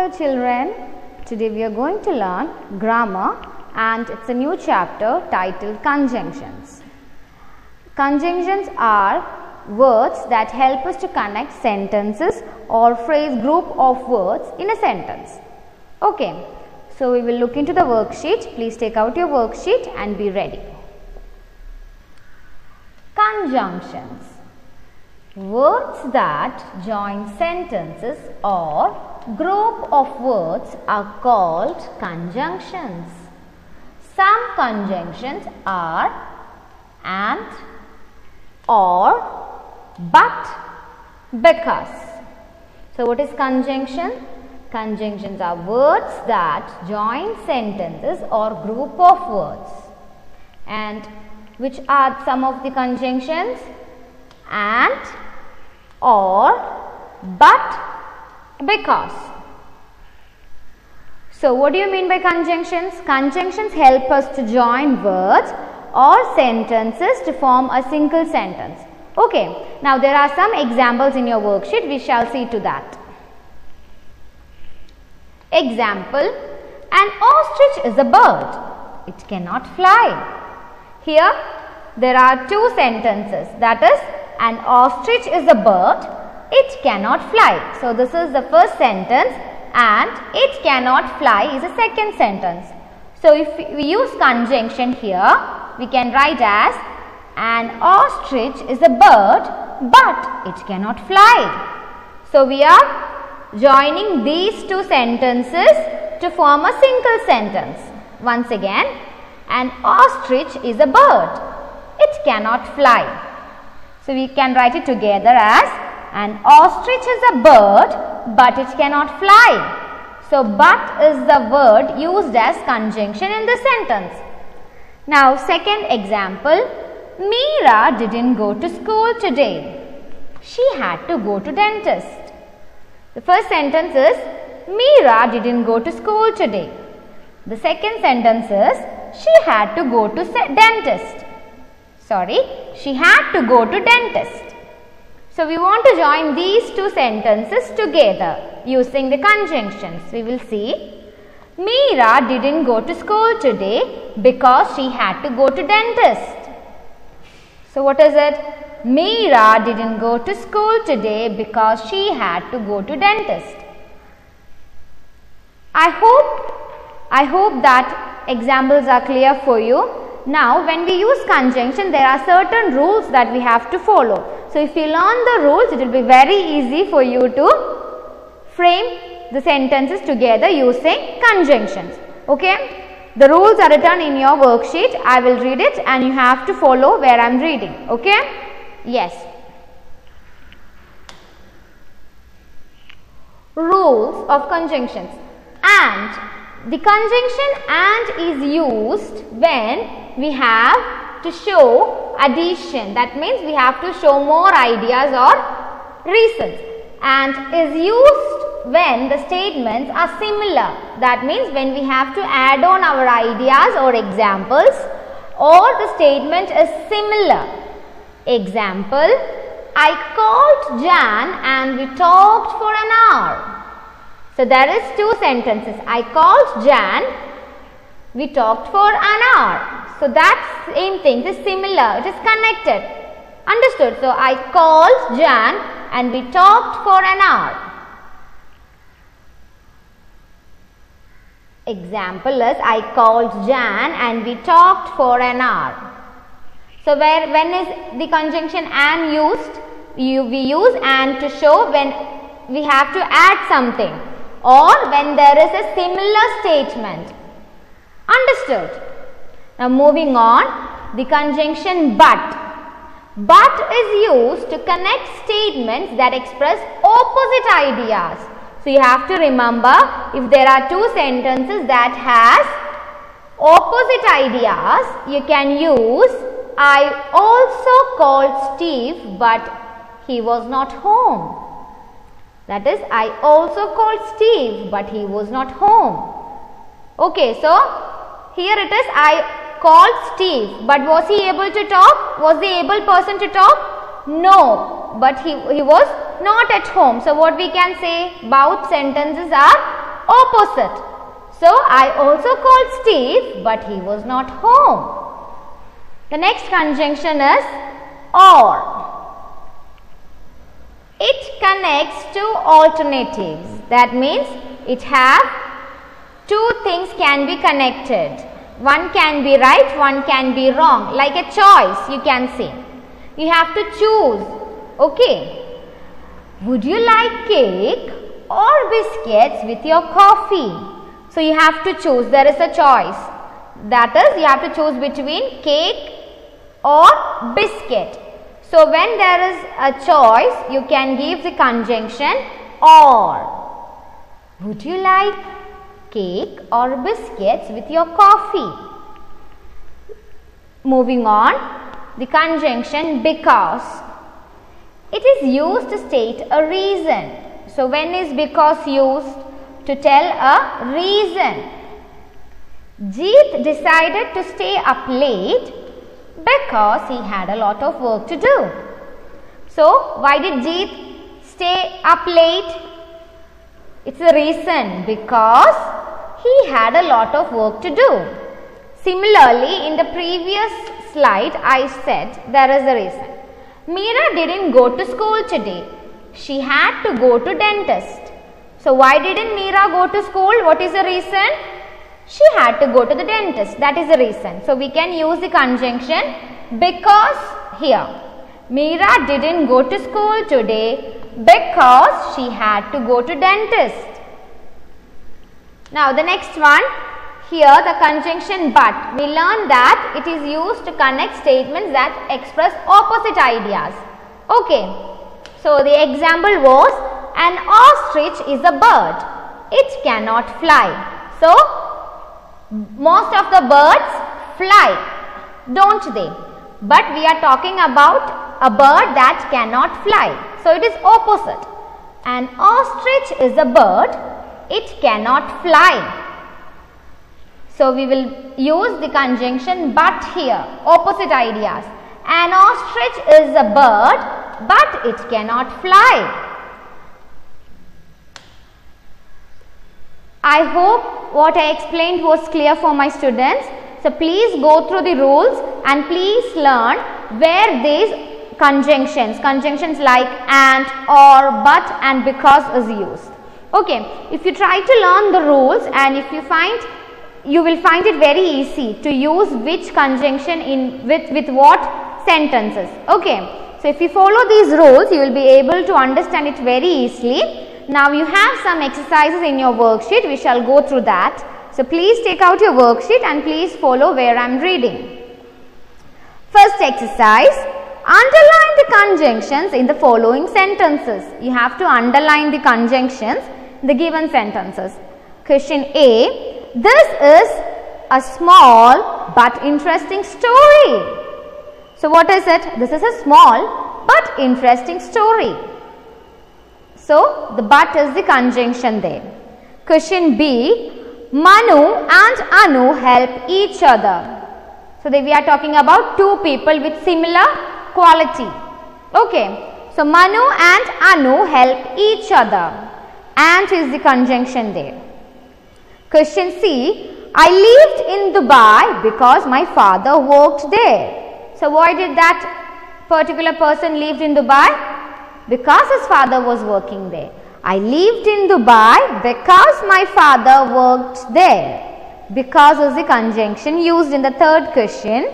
Hello children, today we are going to learn grammar and it's a new chapter titled conjunctions. Conjunctions are words that help us to connect sentences or phrase group of words in a sentence. Okay, so we will look into the worksheet. Please take out your worksheet and be ready. Conjunctions. Words that join sentences or group of words are called conjunctions. Some conjunctions are and, or, but, because. So what is conjunction? Conjunctions are words that join sentences or group of words. And which are some of the conjunctions? And, or, but, because. So what do you mean by conjunctions? Conjunctions help us to join words or sentences to form a single sentence. Okay, now there are some examples in your worksheet. We shall see to that. Example, an ostrich is a bird. It cannot fly. Here there are two sentences, that is, an ostrich is a bird, it cannot fly. So this is the first sentence and it cannot fly is the second sentence. So if we use conjunction here, we can write as an ostrich is a bird but it cannot fly. So we are joining these two sentences to form a single sentence. Once again, an ostrich is a bird, it cannot fly. So we can write it together as an ostrich is a bird but it cannot fly. So but is the word used as conjunction in the sentence. Now second example, Meera didn't go to school today. She had to go to dentist. The first sentence is Meera didn't go to school today. The second sentence is she had to go to dentist. She had to go to dentist. So we want to join these two sentences together using the conjunctions. We will see Meera didn't go to school today because she had to go to dentist. So what is it? Meera didn't go to school today because she had to go to dentist. I hope that examples are clear for you. Now when we use conjunction, there are certain rules that we have to follow. So if you learn the rules, it will be very easy for you to frame the sentences together using conjunctions. Okay, the rules are written in your worksheet. I will read it and you have to follow where I am reading. Okay, yes. Rules of conjunctions. And. The conjunction and is used when we have to show addition. That means we have to show more ideas or reasons. And is used when the statements are similar. That means when we have to add on our ideas or examples or the statement is similar. Example, I called Jan and we talked for an hour. So there is two sentences. I called Jan, we talked for an hour. So that same thing is similar, it is connected. Understood? So I called Jan and we talked for an hour. Example is I called Jan and we talked for an hour. So when is the conjunction and used? We use and to show when we have to add something, or when there is a similar statement. Understood? Now moving on, the conjunction but. But is used to connect statements that express opposite ideas. So you have to remember, if there are two sentences that has opposite ideas, you can use I also called Steve but he was not home. That is, I also called Steve but he was not home. Okay, so here it is, I called Steve but was he able to talk? Was the able person to talk? No, but he was not at home. So what we can say? Both sentences are opposite. So I also called Steve, but he was not home. The next conjunction is or. It connects two alternatives. That means it has two things can be connected. One can be right, one can be wrong. Like a choice, you can say. You have to choose. Okay. Would you like cake or biscuits with your coffee? So you have to choose. There is a choice. That is, you have to choose between cake or biscuit. So when there is a choice, you can give the conjunction or. Would you like cake or biscuits with your coffee? Moving on, the conjunction because. It is used to state a reason. So when is because used? To tell a reason. Jeet decided to stay up late because he had a lot of work to do. So why did Jeet stay up late? It's a reason because he had a lot of work to do. Similarly, in the previous slide I said there is a reason. Meera didn't go to school today. She had to go to dentist. So why didn't Meera go to school? What is the reason? She had to go to the dentist. That is the reason. So we can use the conjunction because here. Meera didn't go to school today because she had to go to dentist. Now the next one. Here the conjunction but. We learned that it is used to connect statements that express opposite ideas. Okay. So the example was an ostrich is a bird. It cannot fly. So most of the birds fly, don't they? But we are talking about a bird that cannot fly. So it is opposite. An ostrich is a bird. It cannot fly. So we will use the conjunction but here, opposite ideas. An ostrich is a bird, but it cannot fly. I hope what I explained was clear for my students. So please go through the rules and please learn where these conjunctions like and, or, but and because is used. Okay, if you try to learn the rules and if you will find it very easy to use which conjunction in with what sentences. Okay, so if you follow these rules, you will be able to understand it very easily. Now you have some exercises in your worksheet. We shall go through that. So please take out your worksheet and please follow where I am reading. First exercise, underline the conjunctions in the following sentences. You have to underline the conjunctions in the given sentences. Question A, this is a small but interesting story. So what is it? This is a small but interesting story. So the but is the conjunction there. Question B, Manu and Anu help each other. So we are talking about two people with similar quality. Okay. So Manu and Anu help each other. And is the conjunction there. Question C, I lived in Dubai because my father worked there. So why did that particular person lived in Dubai? Because his father was working there. I lived in Dubai because my father worked there. Because is the conjunction used in the third question.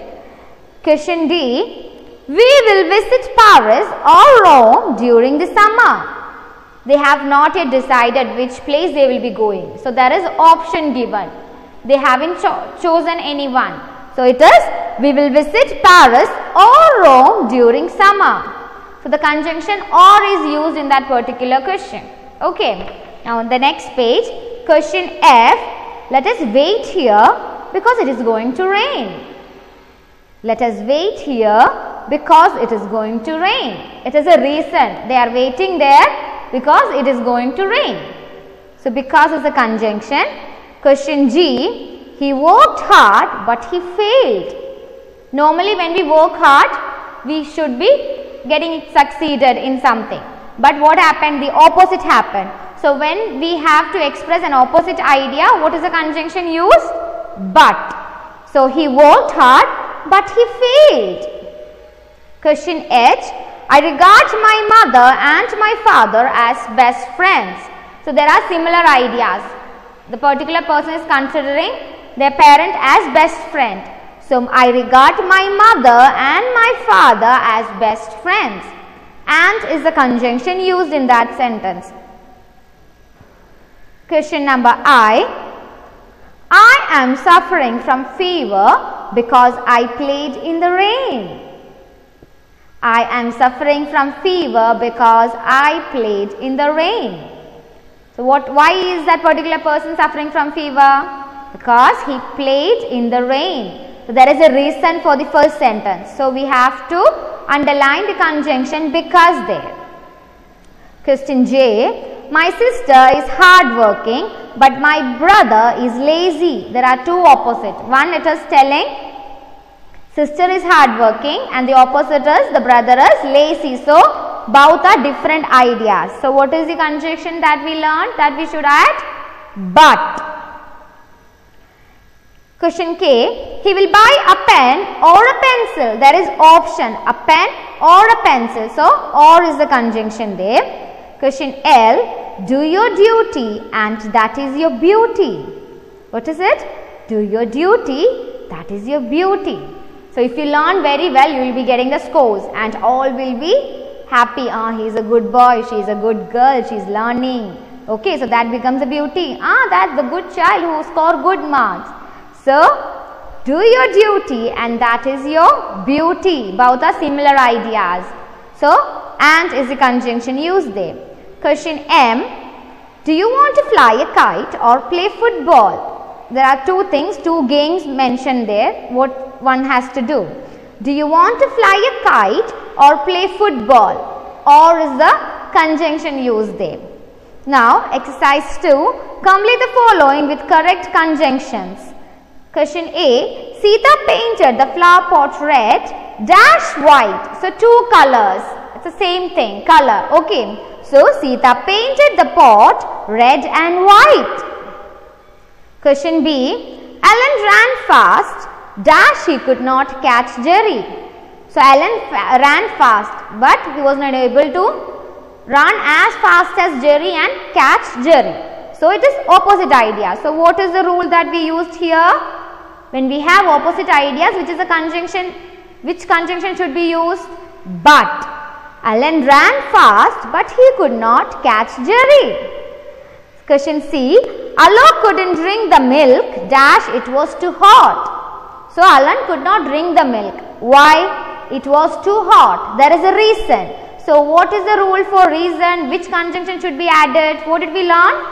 Question D, we will visit Paris or Rome during the summer. They have not yet decided which place they will be going. So there is option given. They haven't chosen any one. So it is, we will visit Paris or Rome during summer. So the conjunction or is used in that particular question. Okay. Now on the next page, question F, let us wait here because it is going to rain. Let us wait here because it is going to rain. It is a reason. They are waiting there because it is going to rain. So because is a conjunction. Question G, he worked hard but he failed. Normally when we work hard, we should be getting succeeded in something. But what happened? The opposite happened. So when we have to express an opposite idea, what is the conjunction used? But. So he worked hard, but he failed. Question H. I regard my mother and my father as best friends. So there are similar ideas. The particular person is considering their parent as best friend. So I regard my mother and my father as best friends. And is the conjunction used in that sentence. Question number I am suffering from fever because I played in the rain. I am suffering from fever because I played in the rain. So why is that particular person suffering from fever? Because he played in the rain. So there is a reason for the first sentence. So we have to underline the conjunction because there. Question J. My sister is hardworking, but my brother is lazy. There are two opposites. One, it is telling sister is hardworking, and the opposite is the brother is lazy. So both are different ideas. So what is the conjunction that we learned that we should add? But. Question K. He will buy a pen or a pencil. There is option, a pen or a pencil. So or is the conjunction there. Question L. Do your duty and that is your beauty. What is it? Do your duty, that is your beauty. So if you learn very well, you will be getting the scores and all will be happy. He is a good boy, she is a good girl, she is learning. Okay, so that becomes a beauty. That's the good child who score good marks. So do your duty and that is your beauty. Both are similar ideas. So and is the conjunction used there. Question M. Do you want to fly a kite or play football? There are two things, two games mentioned there. What one has to do. Do you want to fly a kite or play football? Or is the conjunction used there. Now exercise 2. Complete the following with correct conjunctions. Question A. Sita painted the flower pot red dash white. So two colors. It's the same thing, color. Okay. So Sita painted the pot red and white. Question B. Alan ran fast dash he could not catch Jerry. So Alan ran fast but he was not able to run as fast as Jerry and catch Jerry. So it is opposite idea. So what is the rule that we used here? When we have opposite ideas, which is a conjunction, which conjunction should be used? But. Alan ran fast but he could not catch Jerry. Question C. Alok couldn't drink the milk dash it was too hot. So Alan could not drink the milk. Why? It was too hot. There is a reason. So what is the rule for reason? Which conjunction should be added? What did we learn?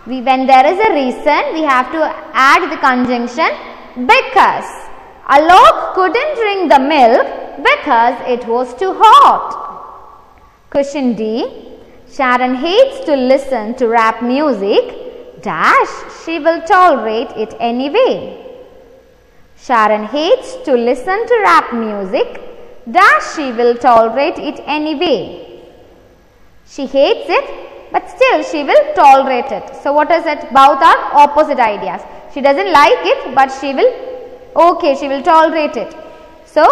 When there is a reason, we have to add the conjunction because. Alok couldn't drink the milk because it was too hot. Question D. Sharon hates to listen to rap music dash she will tolerate it anyway. Sharon hates to listen to rap music dash she will tolerate it anyway. She hates it but still she will tolerate it. So what is it? Both are opposite ideas. She doesn't like it but she will tolerate it. So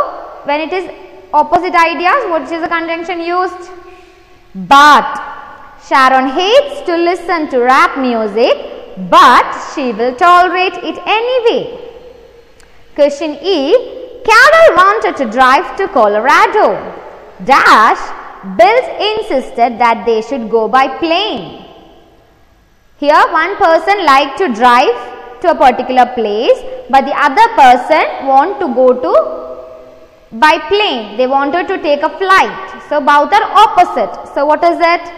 when it is opposite ideas, what is the conjunction used? But. Sharon hates to listen to rap music but she will tolerate it anyway. Question E. Carol wanted to drive to Colorado dash Bill insisted that they should go by plane. Here one person liked to drive to a particular place but the other person want to go to by plane. They wanted to take a flight. So both are opposite. So what is it?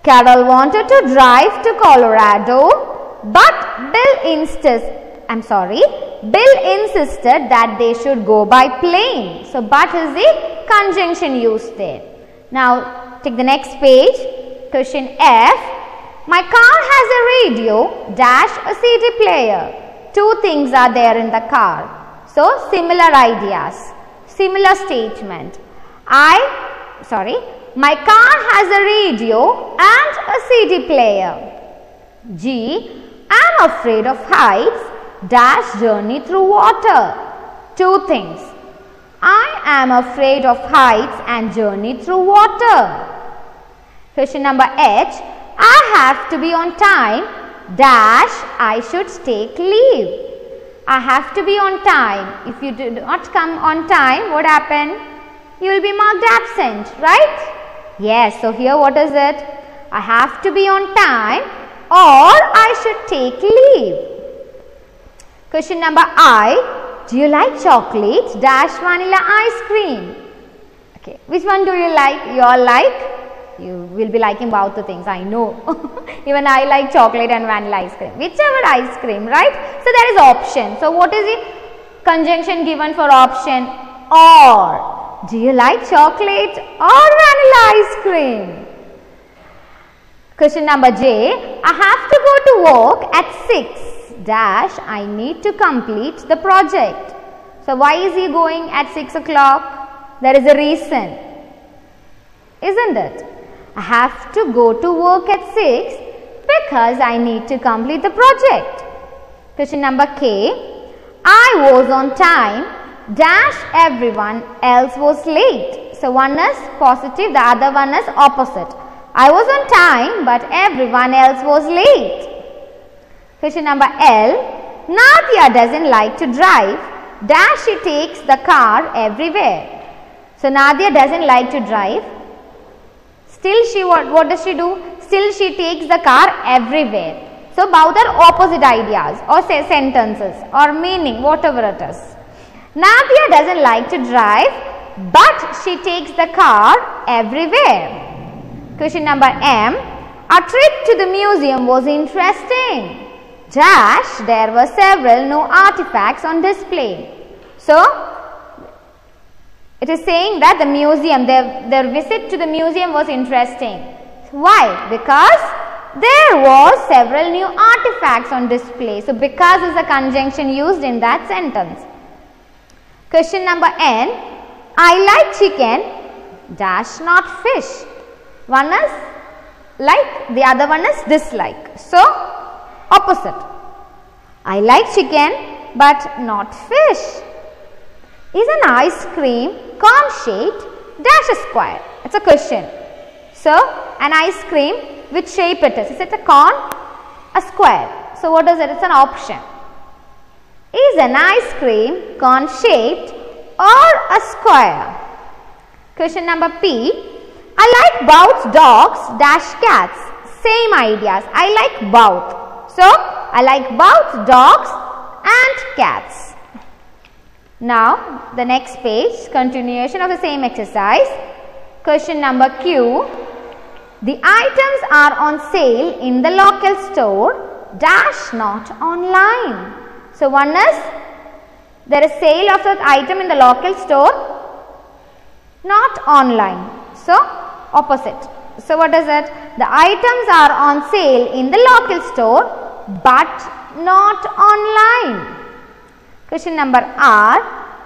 Carol wanted to drive to Colorado but Bill insisted that they should go by plane. So but is the conjunction used there. Now take the next page. Question F. My car has a radio dash a CD player. Two things are there in the car. So similar ideas, similar statement. My car has a radio and a CD player. G. I'm afraid of heights dash journey through water. Two things. I am afraid of heights and journey through water. Question number H. I have to be on time dash I should take leave. I have to be on time. If you do not come on time, what happen? You will be marked absent, right? Yes, so here what is it? I have to be on time or I should take leave. Question number I. Do you like chocolate dash vanilla ice cream? Okay, which one do you like? You all like? You will be liking both the things, I know. Even I like chocolate and vanilla ice cream. Whichever ice cream, right? So there is option. So what is the conjunction given for option? Or. Do you like chocolate or vanilla ice cream? Question number J. I have to go to work at 6 dash I need to complete the project. So why is he going at 6 o'clock? There is a reason, isn't it? I have to go to work at 6 because I need to complete the project. Question number K. I was on time dash everyone else was late. So one is positive, the other one is opposite. I was on time but everyone else was late. Question number L. Nadia doesn't like to drive dash she takes the car everywhere. So Nadia doesn't like to drive. Still she what does she do? Still she takes the car everywhere. So both are opposite ideas or say sentences or meaning, whatever it is. Nadia doesn't like to drive but she takes the car everywhere. Question number M. A trip to the museum was interesting. Dash there were several new artifacts on display. So it is saying that the museum, their visit to the museum was interesting. Why? Because there was several new artifacts on display. So because is a conjunction used in that sentence. Question number N. I like chicken dash not fish. One is like, the other one is dislike. So opposite. I like chicken but not fish. Is an ice cream cone shaped dash a square? It's a question. So an ice cream, which shape it is? Is it a cone? A square. So what is it? It's an option. Is an ice cream cone shaped or a square? Question number P. I like both dogs dash cats. Same ideas. I like both. So I like both dogs and cats. Now the next page, continuation of the same exercise. Question number Q. The items are on sale in the local store dash not online. So one is there is sale of that item in the local store, not online. So opposite. So what is it? The items are on sale in the local store but not online. Question number R.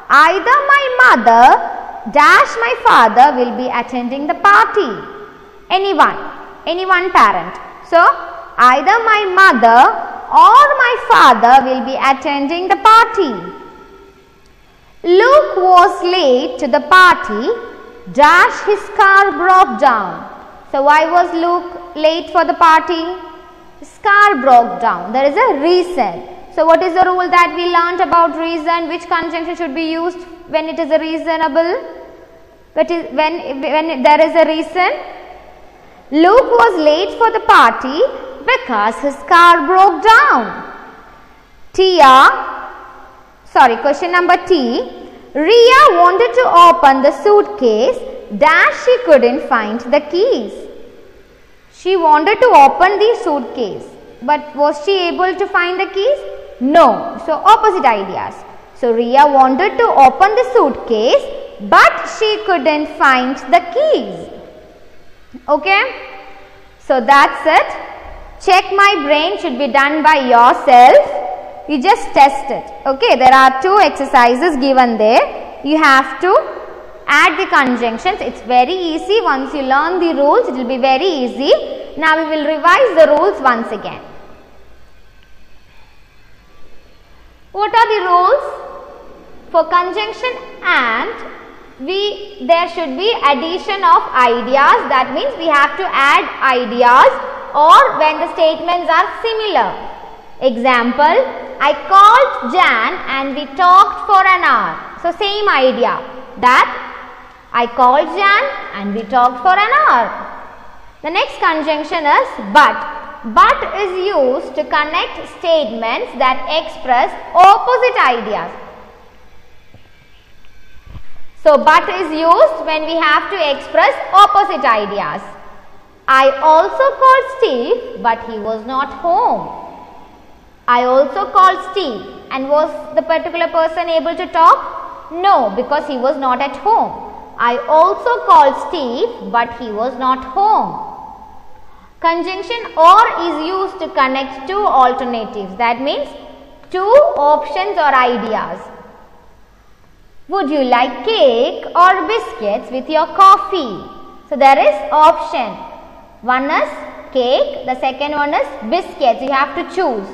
Either my mother dash my father will be attending the party. Any one parent. So either my mother or my father will be attending the party. Luke was late to the party dash his car broke down. So why was Luke late for the party? His car broke down. There is a reason. So what is the rule that we learnt about reason? Which conjunction should be used when it is a reasonable? When there is a reason. Luke was late for the party because his car broke down. Question number T. Ria wanted to open the suitcase dash she couldn't find the keys. She wanted to open the suitcase but was she able to find the keys? No. So opposite ideas. So Ria wanted to open the suitcase but she couldn't find the keys. Okay. So that's it. Check my brain should be done by yourself. You just test it. Okay. There are two exercises given there. You have to add the conjunctions. It's very easy. Once you learn the rules, it will be very easy. Now we will revise the rules once again. What are the rules? For conjunction and, there should be addition of ideas. That means we have to add ideas, or when the statements are similar. Example, I called Jan and we talked for an hour. So same idea, that I called Jan and we talked for an hour. The next conjunction is but. But is used to connect statements that express opposite ideas. So but is used when we have to express opposite ideas. I also called Steve but he was not home. I also called Steve, and was the particular person able to talk? No, because he was not at home. I also called Steve but he was not home. Conjunction or is used to connect two alternatives. That means two options or ideas. Would you like cake or biscuits with your coffee? So there is option. One is cake, the second one is biscuits. You have to choose.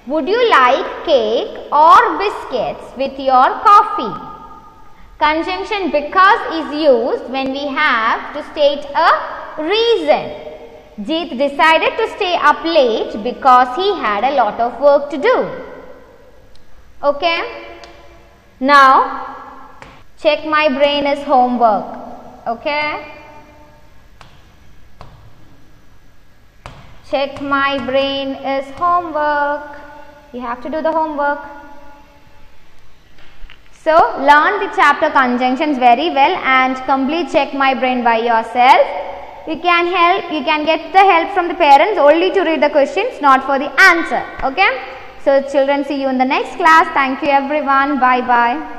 Would you like cake or biscuits with your coffee? Conjunction because is used when we have to state a reason. Jeet decided to stay up late because he had a lot of work to do. Okay. Now, check my brain is homework. Okay. Check my brain is homework. You have to do the homework. So, learn the chapter conjunctions very well and complete check my brain by yourself. You can get the help from the parents only to read the questions, not for the answer. Okay. So, children, see you in the next class. Thank you everyone. Bye bye.